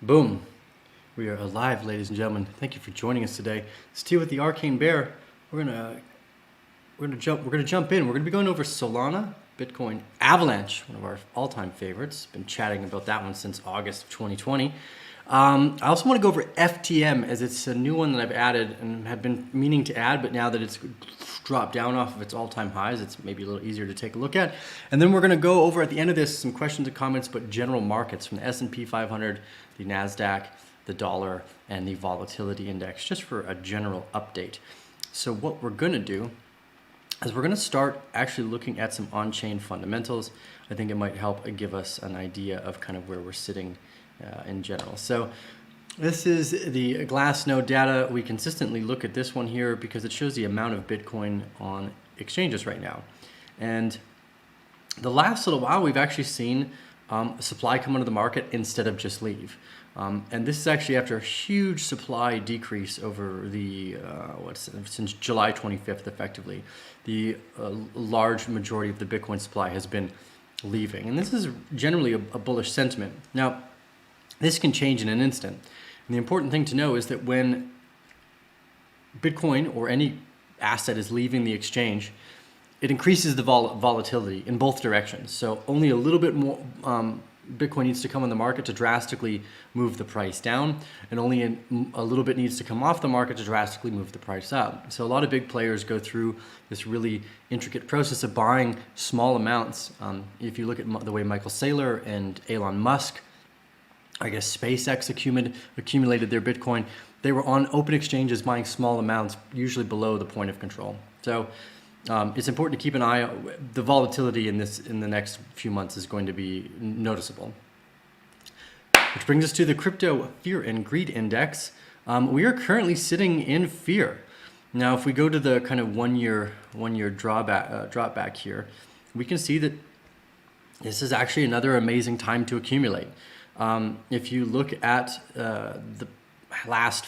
Boom. We are alive, ladies and gentlemen. Thank you for joining us today. It's T with the Arcane Bear. We're gonna jump in. We're gonna be going over Solana, Bitcoin, Avalanche, one of our all-time favorites. Been chatting about that one since August of 2020. I also want to go over FTM, as it's a new one that I've added and have been meaning to add, but now that it's dropped down off of its all-time highs, it's maybe a little easier to take a look at. And then we're going to go over at the end of this some questions and comments, but general markets from the S&P 500, the NASDAQ, the dollar, and the volatility index, just for a general update. So what we're going to do is we're going to start actually looking at some on-chain fundamentals. I think it might help give us an idea of kind of where we're sitting in general. So this is the Glassnode data. We consistently look at this one here because it shows the amount of Bitcoin on exchanges right now. And the last little while, we've actually seen supply come into the market instead of just leave. And this is actually after a huge supply decrease over the, since July 25th, effectively. The large majority of the Bitcoin supply has been leaving. And this is generally a bullish sentiment. Now, this can change in an instant. And the important thing to know is that when Bitcoin or any asset is leaving the exchange, it increases the volatility in both directions. So only a little bit more Bitcoin needs to come on the market to drastically move the price down, and only a little bit needs to come off the market to drastically move the price up. So a lot of big players go through this really intricate process of buying small amounts. If you look at the way Michael Saylor and Elon Musk, I guess SpaceX accumulated their Bitcoin, they were on open exchanges buying small amounts, usually below the point of control. So it's important to keep an eye on the volatility in the next few months is going to be noticeable. Which brings us to the crypto fear and greed index. We are currently sitting in fear. Now, if we go to the kind of one year drop back here, we can see that this is actually another amazing time to accumulate. If you look at the last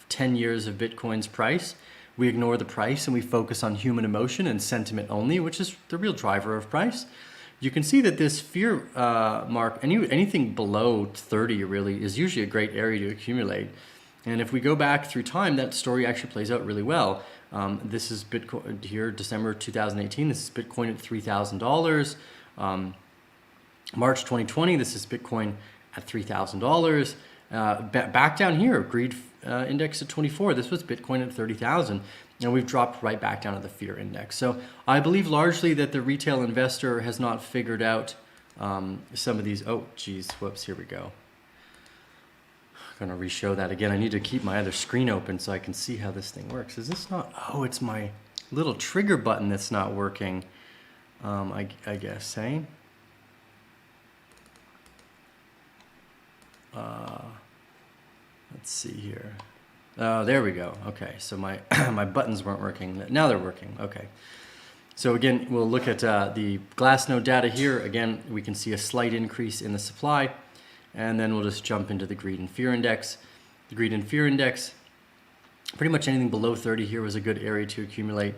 10 years of Bitcoin's price, we ignore the price and we focus on human emotion and sentiment only, which is the real driver of price. You can see that this fear mark, anything below 30 really is usually a great area to accumulate. And if we go back through time, that story actually plays out really well. This is Bitcoin here, December 2018. This is Bitcoin at $3,000. March 2020, this is Bitcoin at $3,000. Back down here, greed index at 24. This was Bitcoin at 30,000. And we've dropped right back down to the fear index. So I believe largely that the retail investor has not figured out some of these. Oh, geez, whoops, here we go. I'm going to re-show that again. I need to keep my other screen open so I can see how this thing works. Is this not? Oh, it's my little trigger button that's not working, I guess, hey? Let's see here. Oh, there we go. Okay, so my my buttons weren't working. Now they're working. Okay. So again, we'll look at the Glassnode data here. Again, we can see a slight increase in the supply, and then we'll just jump into the greed and fear index. The greed and fear index, pretty much anything below 30 here was a good area to accumulate.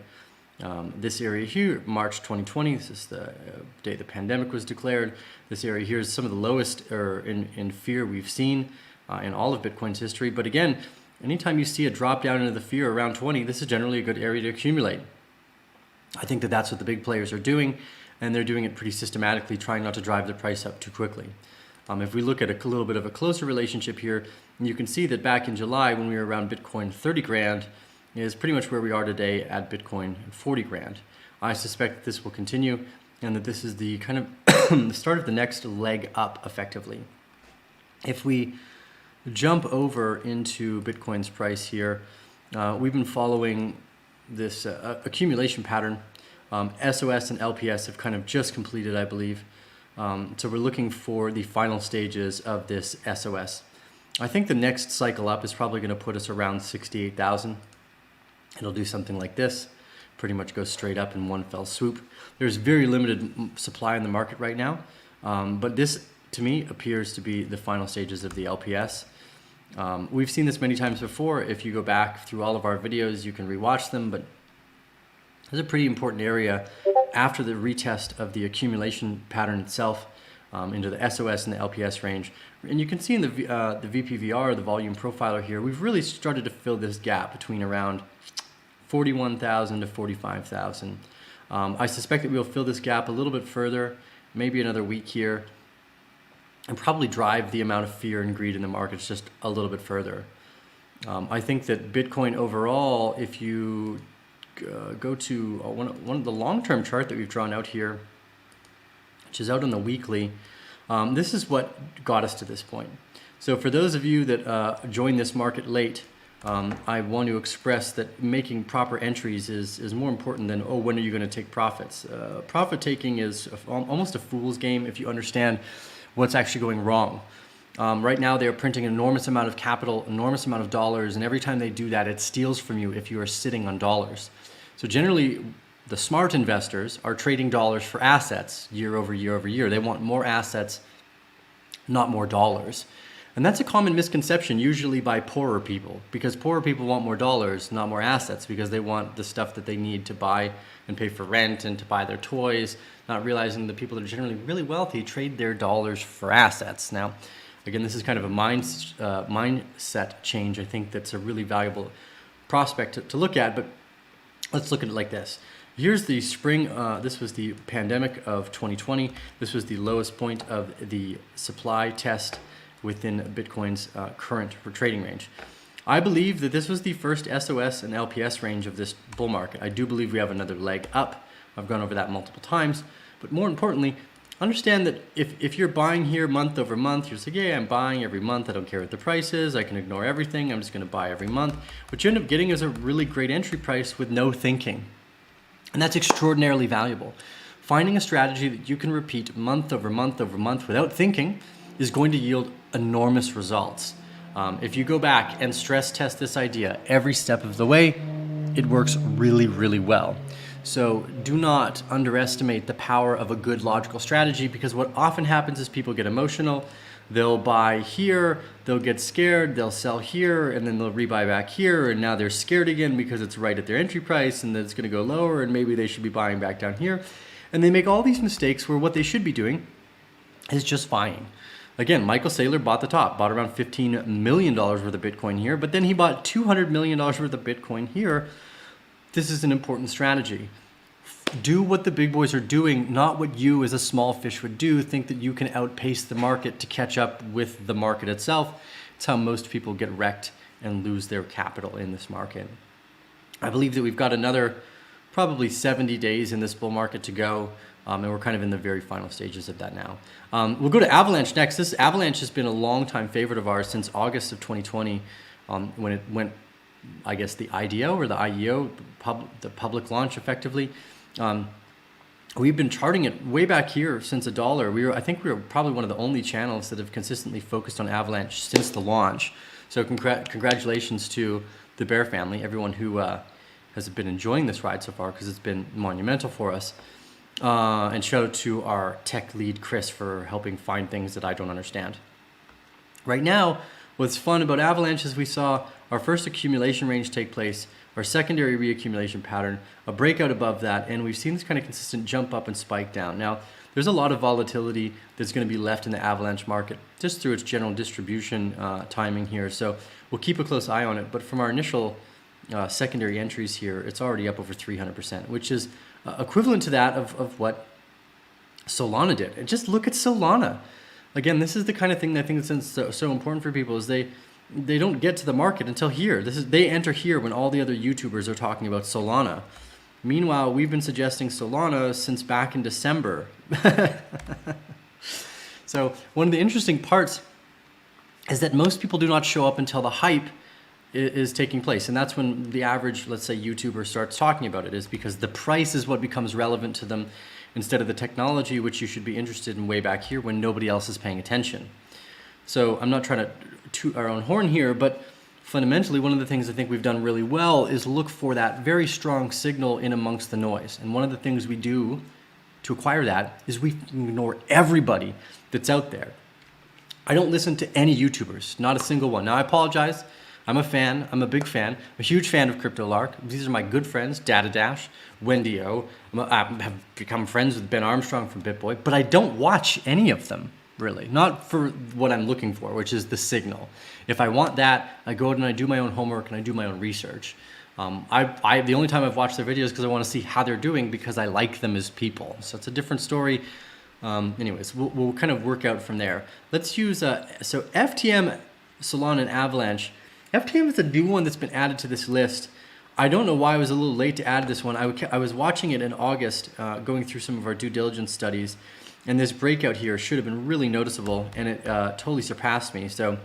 This area here, March 2020, this is the day the pandemic was declared. This area here is some of the lowest in fear we've seen in all of Bitcoin's history. But again, anytime you see a drop down into the fear around 20, this is generally a good area to accumulate. I think that that's what the big players are doing, and they're doing it pretty systematically, trying not to drive the price up too quickly. If we look at a little bit of a closer relationship here, you can see that back in July when we were around Bitcoin 30 grand, is pretty much where we are today at Bitcoin 40 grand. I suspect that this will continue and that this is the kind of the start of the next leg up effectively. If we jump over into Bitcoin's price here, we've been following this accumulation pattern. SOS and LPS have kind of just completed, I believe. So we're looking for the final stages of this SOS. I think the next cycle up is probably going to put us around 68,000. It'll do something like this, pretty much go straight up in one fell swoop. There's very limited supply in the market right now, but this, to me, appears to be the final stages of the LPS. We've seen this many times before. If you go back through all of our videos, you can rewatch them, but there's a pretty important area after the retest of the accumulation pattern itself. into the SOS and the LPS range. And you can see in the VPVR, the volume profiler here, we've really started to fill this gap between around 41,000 to 45,000. I suspect that we'll fill this gap a little bit further, maybe another week here, and probably drive the amount of fear and greed in the markets just a little bit further. I think that Bitcoin overall, if you go to one of the long-term chart that we've drawn out here, which is out on the weekly, this is what got us to this point. So for those of you that joined this market late, I want to express that making proper entries is more important than, oh, when are you going to take profits? Profit taking is almost a fool's game if you understand what's actually going wrong. Right now they're printing an enormous amount of capital, enormous amount of dollars, and every time they do that, it steals from you if you are sitting on dollars. So generally, the smart investors are trading dollars for assets year over year over year. They want more assets, not more dollars. And that's a common misconception, usually by poorer people, because poorer people want more dollars, not more assets, because they want the stuff that they need to buy and pay for rent and to buy their toys, not realizing the people that are generally really wealthy trade their dollars for assets. Now, again, this is kind of a mindset change. I think that's a really valuable prospect to look at, but let's look at it like this. Here's the spring, this was the pandemic of 2020. This was the lowest point of the supply test within Bitcoin's current trading range. I believe that this was the first SOS and LPS range of this bull market. I do believe we have another leg up. I've gone over that multiple times. But more importantly, understand that if you're buying here month over month, you're just like, yeah, I'm buying every month. I don't care what the price is. I can ignore everything. I'm just going to buy every month. What you end up getting is a really great entry price with no thinking. And that's extraordinarily valuable. Finding a strategy that you can repeat month over month over month without thinking is going to yield enormous results. If you go back and stress test this idea every step of the way, it works really, really well. So do not underestimate the power of a good logical strategy, because what often happens is people get emotional. They'll buy here, they'll get scared, they'll sell here, and then they'll rebuy back here, and now they're scared again because it's right at their entry price and then it's going to go lower, and maybe they should be buying back down here. And they make all these mistakes where what they should be doing is just buying. Again, Michael Saylor bought the top, bought around $15 million worth of Bitcoin here, but then he bought $200 million worth of Bitcoin here. This is an important strategy. Do what the big boys are doing, not what you as a small fish would do. Think that you can outpace the market to catch up with the market itself. It's how most people get wrecked and lose their capital in this market. I believe that we've got another probably 70 days in this bull market to go, and we're kind of in the very final stages of that now. We'll go to Avalanche next. This Avalanche has been a long-time favorite of ours since August of 2020, when it went, I guess, the IDO or the IEO, the public launch effectively. We've been charting it way back here since $1. I think we were probably one of the only channels that have consistently focused on Avalanche since the launch. So congratulations to the Bear family, everyone who has been enjoying this ride so far, because it's been monumental for us. And shout out to our tech lead, Chris, for helping find things that I don't understand. Right now, what's fun about Avalanche is we saw our first accumulation range take place, our secondary reaccumulation pattern, a breakout above that, and we've seen this kind of consistent jump up and spike down. Now, there's a lot of volatility that's going to be left in the Avalanche market just through its general distribution timing here, so we'll keep a close eye on it. But from our initial secondary entries here, it's already up over 300%, which is equivalent to that of what Solana did. And just look at Solana. Again, this is the kind of thing that I think that's so important for people, is they don't get to the market until here. They enter here when all the other YouTubers are talking about Solana. Meanwhile, we've been suggesting Solana since back in December. So one of the interesting parts is that most people do not show up until the hype is taking place. And that's when the average, let's say, YouTuber starts talking about it, is because the price is what becomes relevant to them instead of the technology, which you should be interested in way back here when nobody else is paying attention. So I'm not trying to toot our own horn here, but fundamentally, one of the things I think we've done really well is look for that very strong signal in amongst the noise. And one of the things we do to acquire that is we ignore everybody that's out there. I don't listen to any YouTubers, not a single one. Now, I apologize. I'm a fan. I'm a big fan. I'm a huge fan of CryptoLark. These are my good friends, Data Dash, Wendy O. I have become friends with Ben Armstrong from BitBoy, but I don't watch any of them, really. Not for what I'm looking for, which is the signal. If I want that, I go out and I do my own homework and I do my own research. The only time I've watched their videos is because I want to see how they're doing because I like them as people. So it's a different story. Anyways, we'll kind of work out from there. Let's use, so FTM, Solana, and Avalanche. FTM is a new one that's been added to this list. I don't know why I was a little late to add this one. I was watching it in August, going through some of our due diligence studies, and this breakout here should have been really noticeable, and it totally surpassed me. So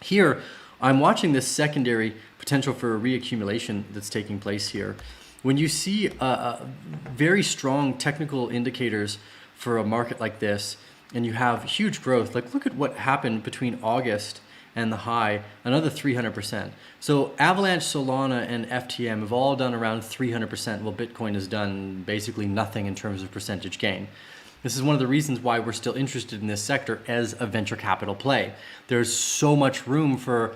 here, I'm watching this secondary potential for a reaccumulation that's taking place here. When you see very strong technical indicators for a market like this, and you have huge growth, like look at what happened between August and the high, another 300%. So Avalanche, Solana, and FTM have all done around 300%, while Bitcoin has done basically nothing in terms of percentage gain. This is one of the reasons why we're still interested in this sector as a venture capital play. There's so much room for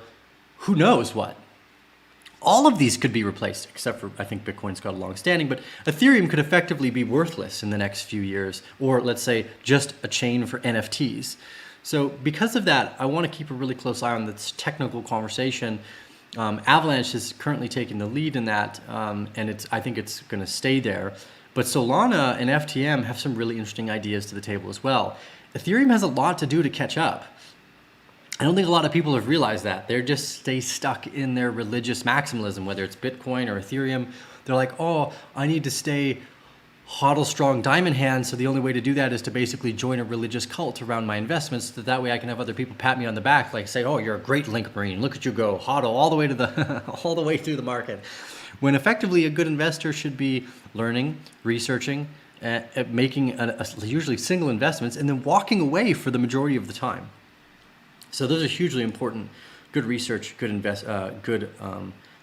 who knows what. All of these could be replaced, except for, I think Bitcoin's got a long standing, but Ethereum could effectively be worthless in the next few years, or let's say just a chain for NFTs. So because of that, I want to keep a really close eye on this technical conversation. Avalanche is currently taking the lead in that, and I think it's going to stay there. But Solana and FTM have some really interesting ideas to the table as well. Ethereum has a lot to do to catch up. I don't think a lot of people have realized that. They're just stay stuck in their religious maximalism, whether it's Bitcoin or Ethereum. They're like, oh, I need to stay hodl strong diamond hand, so the only way to do that is to basically join a religious cult around my investments, so that way I can have other people pat me on the back, like say, oh, you're a great Link Marine, look at you go, hodl all the way to the all the way through the market. When effectively a good investor should be learning, researching, making usually single investments, and then walking away for the majority of the time. So those are hugely important. Good research, good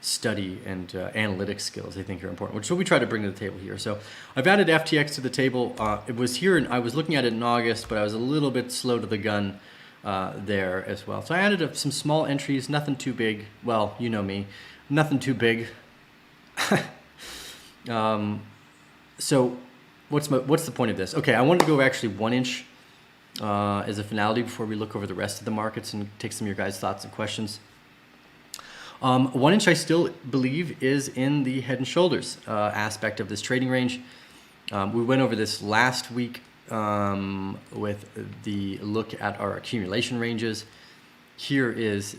study, and analytics skills, I think, are important, which is what we try to bring to the table here. So I've added FTX to the table. It was here, and I was looking at it in August, but I was a little bit slow to the gun there as well. So I added some small entries, nothing too big. Well, you know me, nothing too big. So what's the point of this? Okay, I wanted to go actually 1 inch as a finality before we look over the rest of the markets and take some of your guys' thoughts and questions. 1 inch I still believe is in the head and shoulders aspect of this trading range. We went over this last week with the look at our accumulation ranges. Here is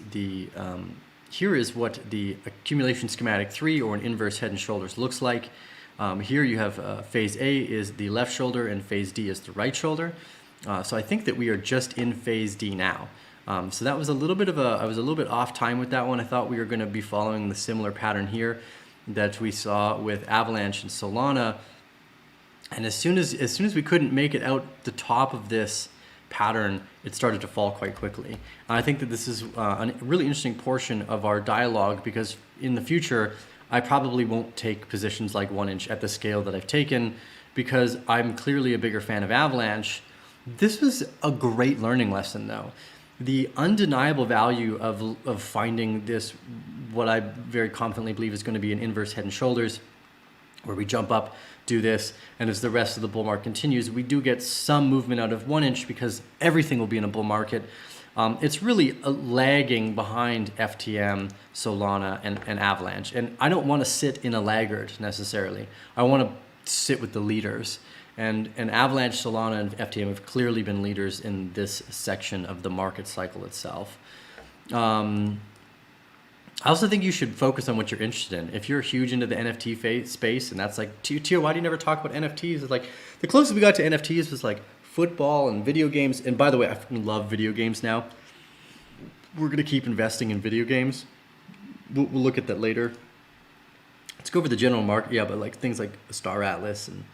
what the accumulation schematic 3 or an inverse head and shoulders looks like. Here you have phase A is the left shoulder and phase D is the right shoulder. So I think that we are just in phase D now. So that was a little bit I was a little bit off time with that one. I thought we were going to be following the similar pattern here that we saw with Avalanche and Solana. And as soon as we couldn't make it out the top of this pattern, it started to fall quite quickly. I think that this is a really interesting portion of our dialogue, because in the future, I probably won't take positions like 1 inch at the scale that I've taken, because I'm clearly a bigger fan of Avalanche. This was a great learning lesson, though. The undeniable value of finding this, what I very confidently believe is going to be an inverse head and shoulders, where we jump up, do this, and as the rest of the bull market continues, we do get some movement out of 1 inch because everything will be in a bull market. It's really lagging behind FTM, Solana, and Avalanche. And I don't want to sit in a laggard necessarily. I want to sit with the leaders. And Avalanche, Solana, and FTM have clearly been leaders in this section of the market cycle itself. I also think you should focus on what you're interested in. If you're huge into the NFT space, and that's like, Tia, why do you never talk about NFTs? It's like, the closest we got to NFTs was like football and video games. And by the way, I love video games now. We're going to keep investing in video games. We'll look at that later. Let's go over the general market. Yeah, but like things like Star Atlas, and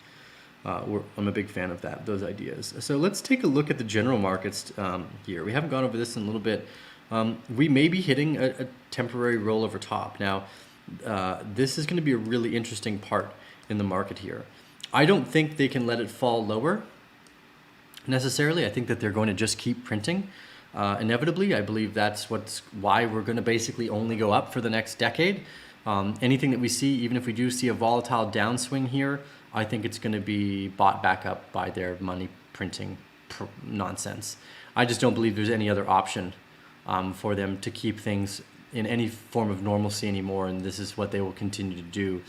I'm a big fan of those ideas. So let's take a look at the general markets here. We haven't gone over this in a little bit. We may be hitting a temporary rollover top. Now, this is going to be a really interesting part in the market here. I don't think they can let it fall lower necessarily. I think that they're going to just keep printing. inevitably. I believe that's why we're going to basically only go up for the next decade. Anything that we see, even if we do see a volatile downswing here, I think it's going to be bought back up by their money printing nonsense. I just don't believe there's any other option for them to keep things in any form of normalcy anymore, and this is what they will continue to do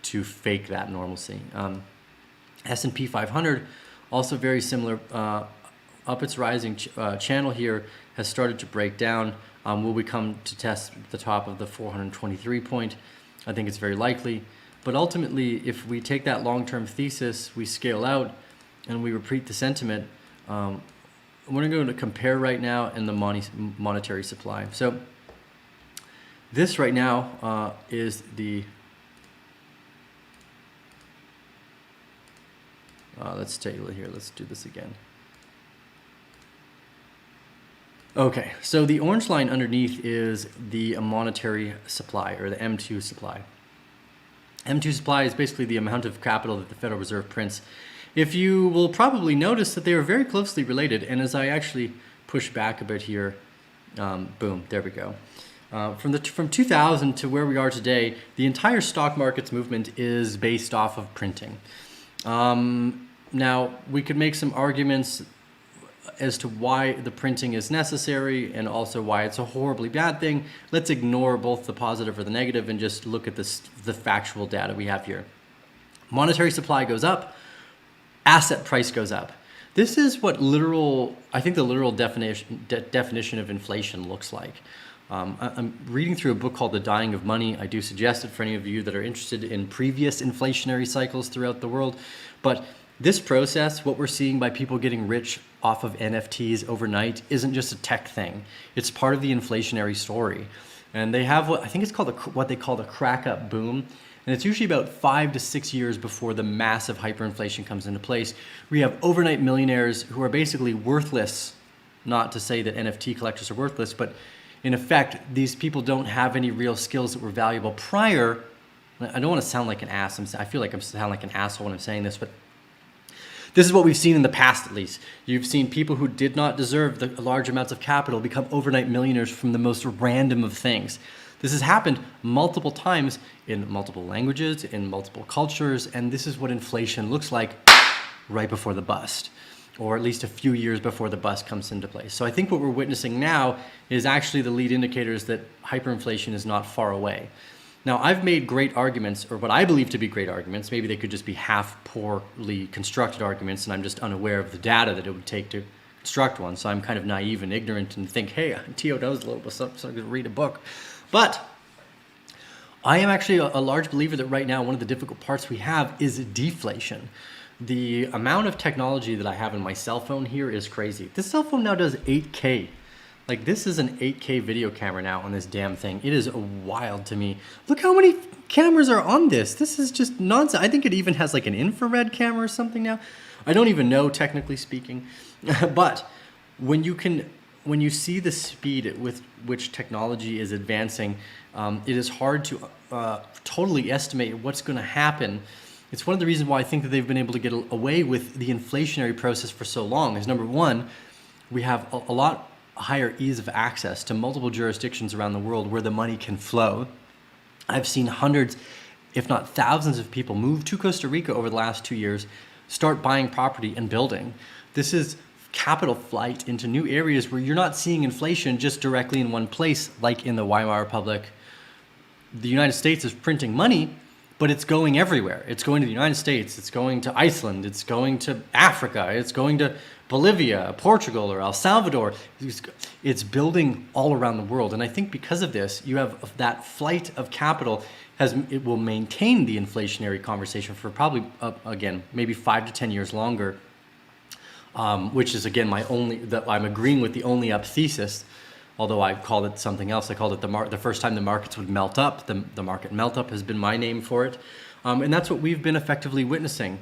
to fake that normalcy. S&P 500, also very similar, up its rising channel here, has started to break down. Will we come to test the top of the 423 point? I think it's very likely. But ultimately, if we take that long-term thesis, we scale out, and we repeat the sentiment, we're going to compare right now in the monetary supply. So this right now is the, let's take a look here. Let's do this again. Okay, so the orange line underneath is the monetary supply, or the M2 supply. M2 supply is basically the amount of capital that the Federal Reserve prints. If you will probably notice that they are very closely related, and as I actually push back a bit here, boom, there we go. From 2000 to where we are today, the entire stock market's movement is based off of printing. Now, we could make some arguments as to why the printing is necessary and also why it's a horribly bad thing. Let's ignore both the positive or the negative and just look at the factual data we have here. Monetary supply goes up, asset price goes up. This is what I think the literal definition of inflation looks like. I'm reading through a book called The Dying of Money. I do suggest it for any of you that are interested in previous inflationary cycles throughout the world. But this process, what we're seeing by people getting rich off of NFTs overnight, isn't just a tech thing. It's part of the inflationary story. And they have what I think it's called what they call the crack up boom. And it's usually about 5 to 6 years before the massive hyperinflation comes into place. We have overnight millionaires who are basically worthless. Not to say that NFT collectors are worthless, but in effect, these people don't have any real skills that were valuable prior. I don't want to sound like an ass. I feel like I'm sounding like an asshole when I'm saying this, but this is what we've seen in the past, at least. You've seen people who did not deserve the large amounts of capital become overnight millionaires from the most random of things. This has happened multiple times in multiple languages, in multiple cultures, and this is what inflation looks like right before the bust, or at least a few years before the bust comes into place. So I think what we're witnessing now is actually the lead indicators that hyperinflation is not far away. Now, I've made great arguments, or what I believe to be great arguments. Maybe they could just be half poorly constructed arguments, and I'm just unaware of the data that it would take to construct one. So I'm kind of naive and ignorant and think, hey, T.O. knows a little bit, so I could read a book. But I am actually a large believer that right now one of the difficult parts we have is deflation. The amount of technology that I have in my cell phone here is crazy. This cell phone now does 8K. Like, this is an 8K video camera now on this damn thing. It is wild to me. Look how many cameras are on this. This is just nonsense. I think it even has like an infrared camera or something now. I don't even know, technically speaking. But when you see the speed with which technology is advancing, it is hard to totally estimate what's going to happen. It's one of the reasons why I think that they've been able to get away with the inflationary process for so long is, number one, we have a lot higher ease of access to multiple jurisdictions around the world where the money can flow. I've seen hundreds, if not thousands of people move to Costa Rica over the last 2 years, start buying property and building. This is capital flight into new areas where you're not seeing inflation just directly in one place, like in the Weimar Republic. The United States is printing money, but it's going everywhere. It's going to the United States, it's going to Iceland, it's going to Africa, it's going to Bolivia, Portugal, or El Salvador. It's building all around the world. And I think because of this, you have that flight of capital it will maintain the inflationary conversation for probably, again, maybe 5 to 10 years longer, which is, again, I'm agreeing with the only up thesis, although I've called it something else. I called it the first time the markets would melt up. The market melt up has been my name for it. And that's what we've been effectively witnessing.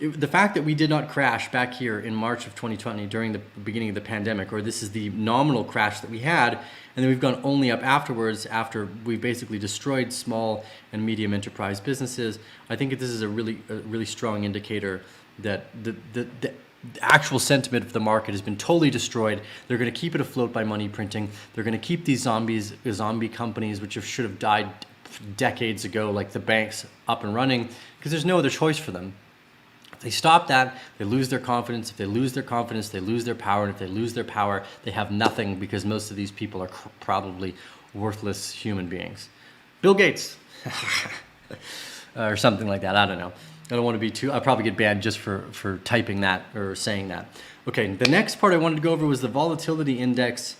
The fact that we did not crash back here in March of 2020 during the beginning of the pandemic, or this is the nominal crash that we had, and then we've gone only up afterwards after we basically destroyed small and medium enterprise businesses, I think this is a really strong indicator that actual sentiment of the market has been totally destroyed. They're going to keep it afloat by money printing. They're going to keep these zombie companies, which should have died decades ago, like the banks, up and running, because there's no other choice for them. If they stop that, they lose their confidence. If they lose their confidence, they lose their power. And if they lose their power, they have nothing, because most of these people are probably worthless human beings. Bill Gates or something like that. I don't know. I don't want to be too, I'll probably get banned just for typing that or saying that. Okay, the next part I wanted to go over was the volatility index.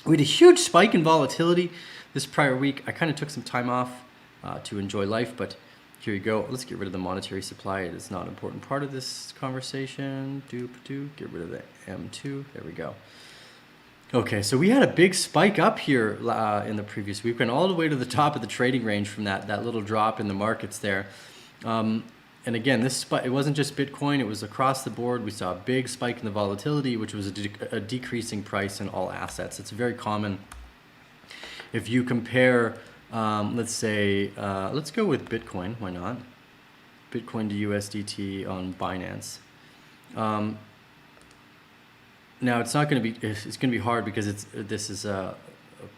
We had a huge spike in volatility this prior week. I kind of took some time off to enjoy life, but here you go. Let's get rid of the monetary supply. It is not an important part of this conversation. Get rid of the M2. There we go. Okay, so we had a big spike up here in the previous week. Went all the way to the top of the trading range from that little drop in the markets there. And again, this spike, it wasn't just Bitcoin, it was across the board. We saw a big spike in the volatility, which was a decreasing price in all assets. It's very common. If you compare, let's say, let's go with Bitcoin, why not? Bitcoin to USDT on Binance. Now it's not going to be, it's going to be hard because this is a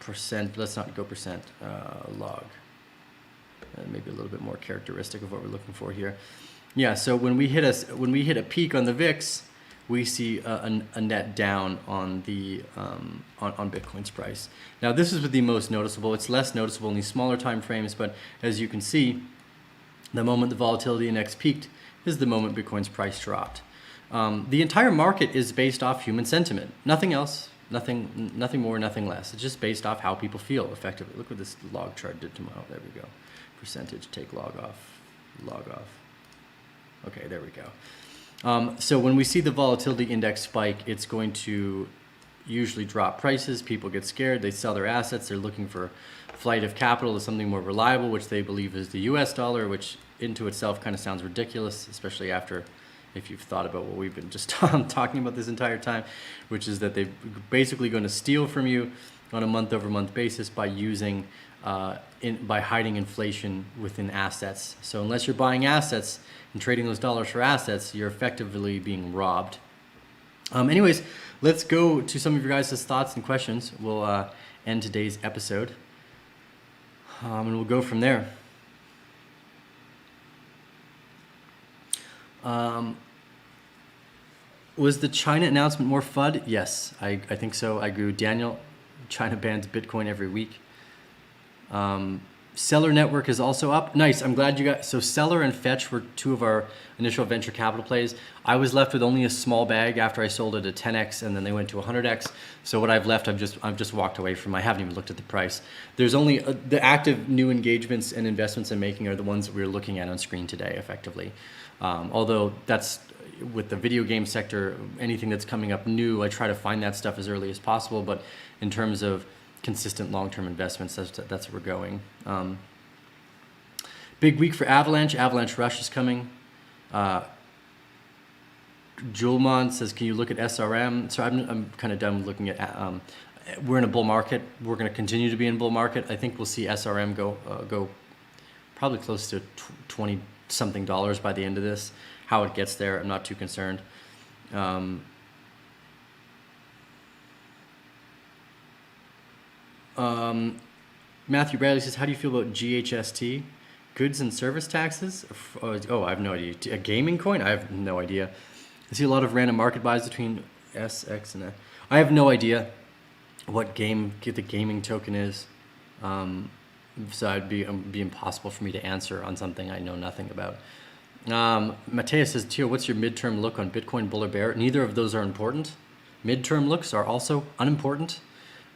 percent, let's not go percent, log. Maybe a little bit more characteristic of what we're looking for here. Yeah, so when we hit a peak on the VIX, we see a net down on the on Bitcoin's price. Now this is the most noticeable. It's less noticeable in these smaller time frames, but as you can see, the moment the volatility index peaked is the moment Bitcoin's price dropped. The entire market is based off human sentiment. Nothing else. Nothing more, nothing less. It's just based off how people feel effectively. Look what this log chart did tomorrow. There we go. Percentage, take log off, log off. Okay, there we go. So when we see the volatility index spike, it's going to usually drop prices. People get scared. They sell their assets. They're looking for flight of capital to something more reliable, which they believe is the US dollar, which into itself kind of sounds ridiculous, especially after if you've thought about what we've been just talking about this entire time, which is that they're basically going to steal from you on a month-over-month basis by using by hiding inflation within assets. So unless you're buying assets and trading those dollars for assets, you're effectively being robbed. Anyways, let's go to some of your guys' thoughts and questions. We'll end today's episode, and we'll go from there. Was the China announcement more FUD? Yes, I think so. I agree with Daniel. China bans Bitcoin every week. Seller Network is also up. Nice. I'm glad you got. So Seller and Fetch were two of our initial venture capital plays. I was left with only a small bag after I sold it at 10x, and then they went to 100x. So what I've left, I've just walked away from. I haven't even looked at the price. There's only the active new engagements and investments I'm making are the ones that we're looking at on screen today, effectively. Although that's with the video game sector, anything that's coming up new, I try to find that stuff as early as possible. But in terms of consistent long-term investments, that's where we're going. Big week for Avalanche. Avalanche Rush is coming. Julmon says, can you look at SRM? So I'm kind of done looking at, we're in a bull market. We're going to continue to be in bull market. I think we'll see SRM go probably close to 20 something dollars by the end of this. How it gets there, I'm not too concerned. Matthew Bradley says, how do you feel about GHST? Goods and service taxes? Oh, I have no idea. A gaming coin? I have no idea. I see a lot of random market buys between S, X, and F. I have no idea what the gaming token is. So it'd be impossible for me to answer on something I know nothing about. Mateus says, Tio, what's your midterm look on Bitcoin, bull or bear? Neither of those are important. Midterm looks are also unimportant.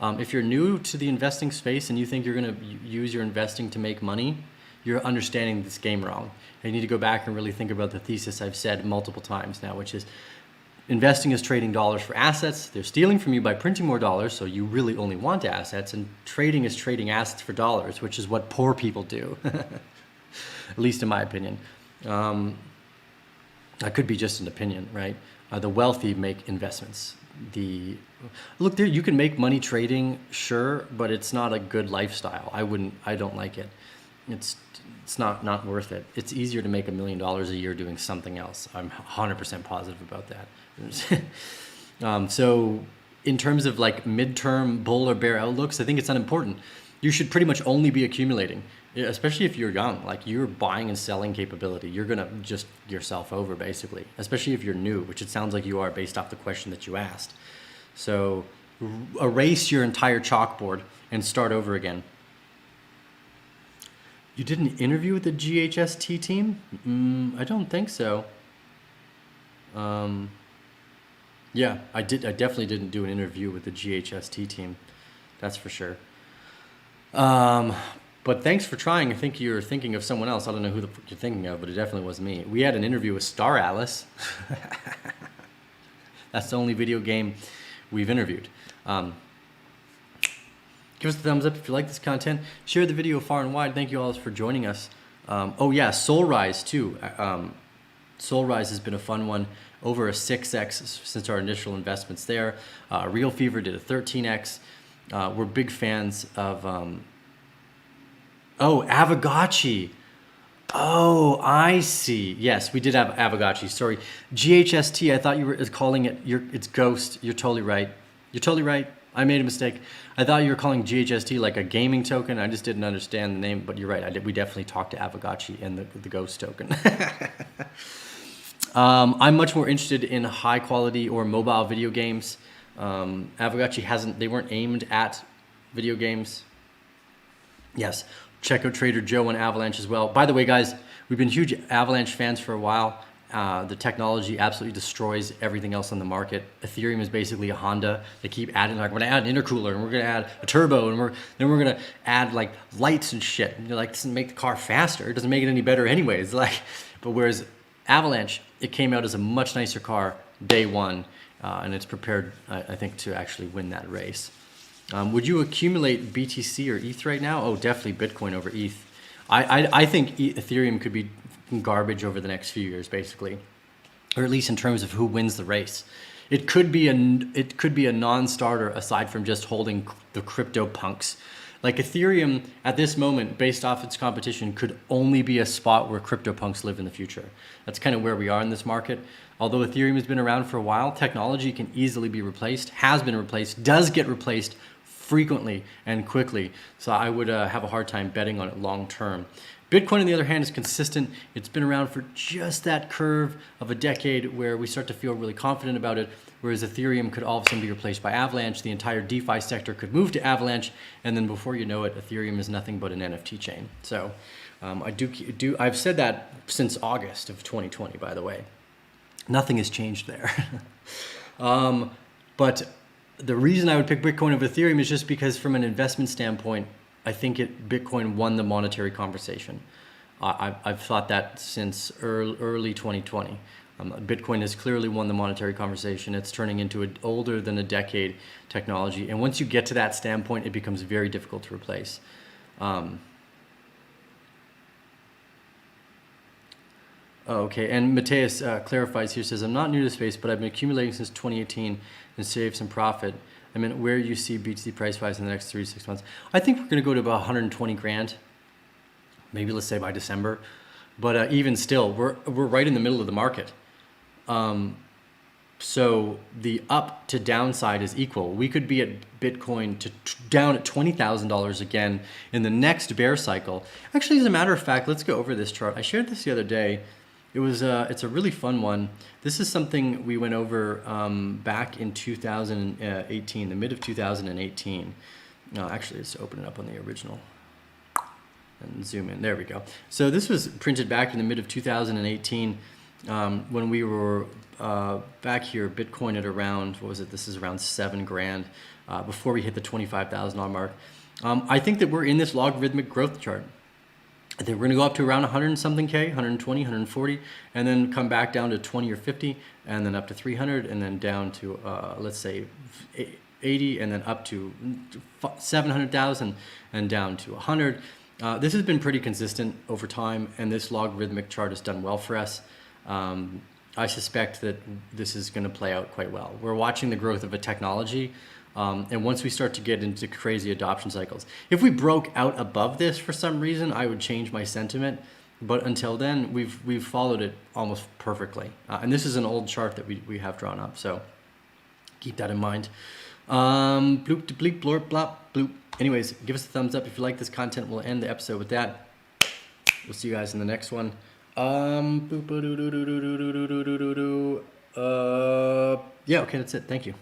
If you're new to the investing space and you think you're going to use your investing to make money, you're understanding this game wrong. And you need to go back and really think about the thesis I've said multiple times now, which is investing is trading dollars for assets. They're stealing from you by printing more dollars, so you really only want assets. And trading is trading assets for dollars, which is what poor people do, at least in my opinion. That could be just an opinion, right? The wealthy make investments. Look there, you can make money trading, sure, but it's not a good lifestyle. I don't like it. It's not worth it. It's easier to make $1 million a year doing something else. I'm 100% positive about that. So in terms of like midterm bull or bear outlooks, I think it's unimportant. You should pretty much only be accumulating, especially if you're young. Like, you're buying and selling capability. You're gonna just yourself over, basically, especially if you're new, which it sounds like you are based off the question that you asked. So erase your entire chalkboard and start over again. You did an interview with the GHST team? I don't think so. Yeah, I did. I definitely didn't do an interview with the GHST team. That's for sure. But thanks for trying. I think you're thinking of someone else. I don't know who the fuck you're thinking of, but it definitely was me. We had an interview with Star Alice. That's the only video game we've interviewed. Give us a thumbs up if you like this content. Share the video far and wide. Thank you all for joining us. Oh yeah, Soulrise too. Soulrise has been a fun one. Over a 6x since our initial investments there. Real Fever did a 13x. We're big fans of, oh, Avagachi. Oh, I see. Yes, we did have Avagachi. Sorry. GHST, I thought you were calling it, it's Ghost. You're totally right. You're totally right. I made a mistake. I thought you were calling GHST like a gaming token. I just didn't understand the name, but you're right. We definitely talked to Avagachi and the Ghost token. I'm much more interested in high quality or mobile video games. Avagachi they weren't aimed at video games. Yes, check out Trader Joe and Avalanche as well. By the way, guys, we've been huge Avalanche fans for a while. The technology absolutely destroys everything else on the market. Ethereum is basically a Honda. They keep adding, like, we're gonna add an intercooler and we're gonna add a turbo and then we're gonna add like lights and shit. And you're like, doesn't make the car faster. It doesn't make it any better anyways. Like, but whereas Avalanche, it came out as a much nicer car day one, and it's prepared, I think, to actually win that race. Would you accumulate BTC or ETH right now? Oh, definitely Bitcoin over ETH. I think Ethereum could be garbage over the next few years, basically, or at least in terms of who wins the race. It could be a non-starter aside from just holding the crypto punks. Like, Ethereum at this moment, based off its competition, could only be a spot where CryptoPunks live in the future. That's kind of where we are in this market. Although Ethereum has been around for a while, technology can easily be replaced, has been replaced, does get replaced frequently and quickly. So I would have a hard time betting on it long term. Bitcoin, on the other hand, is consistent. It's been around for just that curve of a decade where we start to feel really confident about it, whereas Ethereum could all of a sudden be replaced by Avalanche. The entire DeFi sector could move to Avalanche, and then before you know it, Ethereum is nothing but an NFT chain. So I've said that since August of 2020, by the way. Nothing has changed there. But the reason I would pick Bitcoin over Ethereum is just because from an investment standpoint, I think Bitcoin won the monetary conversation. I've thought that since early 2020. Bitcoin has clearly won the monetary conversation. It's turning into an older than a decade technology. And once you get to that standpoint, it becomes very difficult to replace. Okay, and Mateus clarifies here, says, I'm not new to space, but I've been accumulating since 2018 and saved some profit. I mean, where you see BTC price-wise in the next 3 to 6 months? I think we're going to go to about 120 grand, maybe let's say by December. But even still, we're right in the middle of the market. So the up to downside is equal. We could be at Bitcoin down at $20,000 again in the next bear cycle. Actually, as a matter of fact, let's go over this chart. I shared this the other day. It's a really fun one. This is something we went over back in 2018, the mid of 2018. Actually, let's open it up on the original and zoom in. There we go. So this was printed back in the mid of 2018 when we were back here, Bitcoin at around, what was it? This is around 7 grand before we hit the $25,000 mark. I think that we're in this logarithmic growth chart. I think we're going to go up to around 100 and something K, 120, 140, and then come back down to 20 or 50, and then up to 300, and then down to, let's say, 80, and then up to 700,000, and down to 100. This has been pretty consistent over time, and this logarithmic chart has done well for us. I suspect that this is going to play out quite well. We're watching the growth of a technology. And once we start to get into crazy adoption cycles, if we broke out above this for some reason, I would change my sentiment. But until then, we've followed it almost perfectly. And this is an old chart that we have drawn up, so keep that in mind. Bloop, bleep, blorp, blop, bloop. Anyways, give us a thumbs up if you like this content. We'll end the episode with that. We'll see you guys in the next one. Yeah, okay, that's it. Thank you.